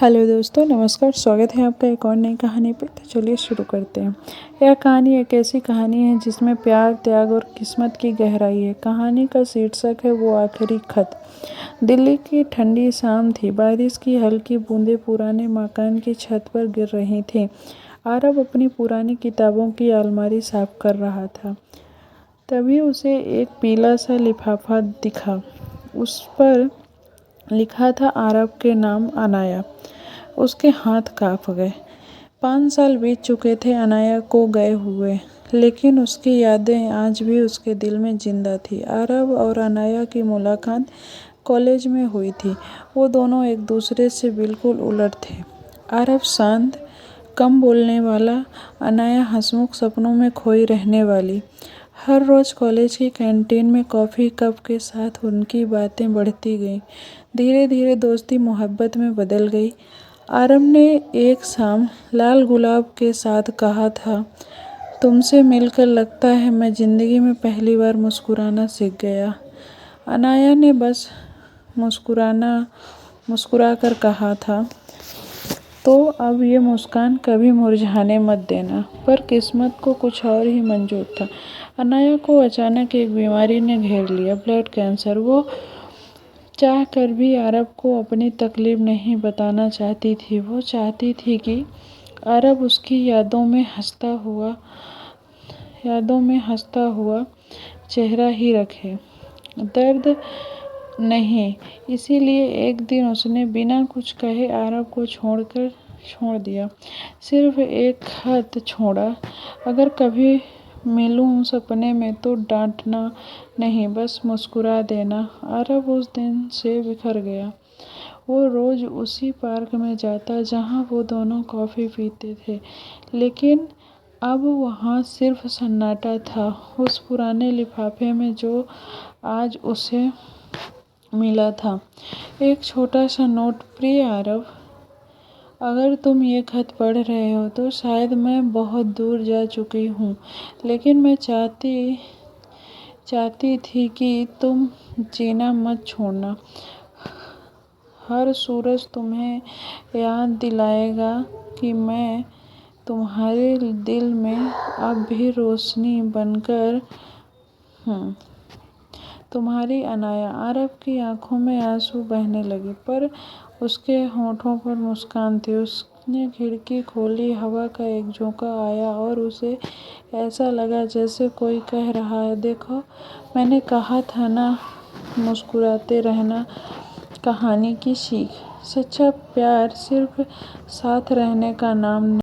Hello दोस्तों, नमस्कार। स्वागत है आपका एक और नई कहानी पे। तो चलिए शुरू करते हैं। यह कहानी एक ऐसी कहानी है जिसमें प्यार, त्याग और किस्मत की गहराई है। कहानी का शीर्षक है वो आखिरी खत। दिल्ली की ठंडी शाम थी। बारिश की हल्की बूंदें पुराने मकान की छत पर गिर रही थीं। आरव अपनी पुरानी किताबों की अलमारी साफ कर रहा था। तभी उसे एक पीला सा लिफाफा दिखा। उस पर लिखा था आरव के नाम, अनाया। उसके हाथ कांप गए। 5 साल बीत चुके थे अनाया को गए हुए, लेकिन उसकी यादें आज भी उसके दिल में जिंदा थी। आरव और अनाया की मुलाकात कॉलेज में हुई थी। वो दोनों एक दूसरे से बिल्कुल उलट थे। आरव शांत, कम बोलने वाला, अनाया हंसमुख, सपनों में खोई रहने वाली। हर रोज कॉलेज की कैंटीन में कॉफ़ी कप के साथ उनकी बातें बढ़ती गईं। धीरे धीरे दोस्ती मोहब्बत में बदल गई। आरव ने एक शाम लाल गुलाब के साथ कहा था, तुमसे मिलकर लगता है मैं ज़िंदगी में पहली बार मुस्कुराना सीख गया। अनाया ने बस मुस्कुरा कर कहा था, तो अब ये मुस्कान कभी मुरझाने मत देना। पर किस्मत को कुछ और ही मंजूर था। अनाया को अचानक एक बीमारी ने घेर लिया, ब्लड कैंसर। वो चाह कर भी आरव को अपनी तकलीफ नहीं बताना चाहती थी। वो चाहती थी कि आरव उसकी यादों में हंसता हुआ चेहरा ही रखे, दर्द नहीं। इसीलिए एक दिन उसने बिना कुछ कहे आरव को छोड़ दिया। सिर्फ एक खत छोड़ा, अगर कभी मिलूं सपने में तो डांटना नहीं, बस मुस्कुरा देना। आरव उस दिन से बिखर गया। वो रोज उसी पार्क में जाता जहां वो दोनों कॉफी पीते थे, लेकिन अब वहां सिर्फ सन्नाटा था। उस पुराने लिफाफे में जो आज उसे मिला था, एक छोटा सा नोट। प्रिय आरव, अगर तुम ये खत पढ़ रहे हो तो शायद मैं बहुत दूर जा चुकी हूँ, लेकिन मैं चाहती थी कि तुम जीना मत छोड़ना। हर सूरज तुम्हें याद दिलाएगा कि मैं तुम्हारे दिल में अब भी रोशनी बनकर हूँ। तुम्हारी अनाया। आरव की आंखों में आंसू बहने लगे, पर उसके होठों पर मुस्कान थी। उसने खिड़की खोली, हवा का एक झोंका आया और उसे ऐसा लगा जैसे कोई कह रहा है, देखो मैंने कहा था ना, मुस्कुराते रहना। कहानी की सीख। सच्चा प्यार सिर्फ साथ रहने का नाम नहीं।